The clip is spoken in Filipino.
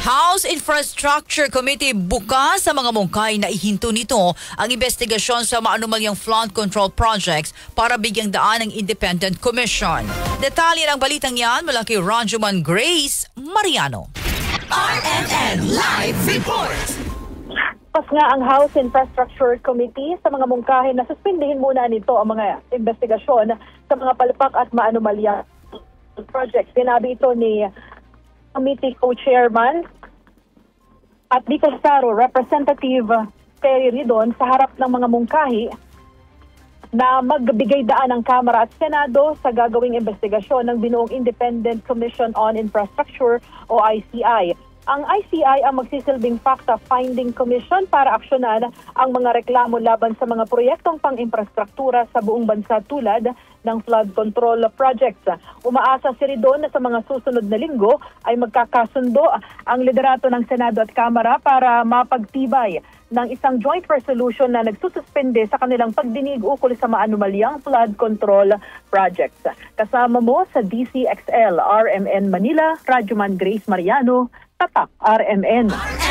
House Infrastructure Committee bukas sa mga mungkay na ihinto nito ang investigasyon sa maanumalyang flood control projects para bigyang daan ng Independent Commission. Detalye ng balitang yan mula kay Rajuman Grace Mariano. RMN Live Report! Pas nga ang House Infrastructure Committee sa mga mungkahi na suspindihin muna nito ang mga investigasyon sa mga palpak at maanumalyang projects. Sinabi ito ni Committee Co-Chairman at Bicol Saro Representative Terry Ridon sa harap ng mga mungkahi na magbigay daan ng Kamara at Senado sa gagawing investigasyon ng binuong Independent Commission on Infrastructure o ICI. Ang ICI ang magsisilbing fact-finding commission para aksyonan ang mga reklamo laban sa mga proyektong pang-infrastruktura sa buong bansa tulad ng flood control projects. Umaasa si Ridon na sa mga susunod na linggo ay magkakasundo ang liderato ng Senado at Kamara para mapagtibay ng isang joint resolution na nagsususpende sa kanilang pagdinig ukol sa maanumalyang flood control projects. Kasama mo sa DCXL RMN Manila, Rajuman Grace Mariano, Tatak RMN.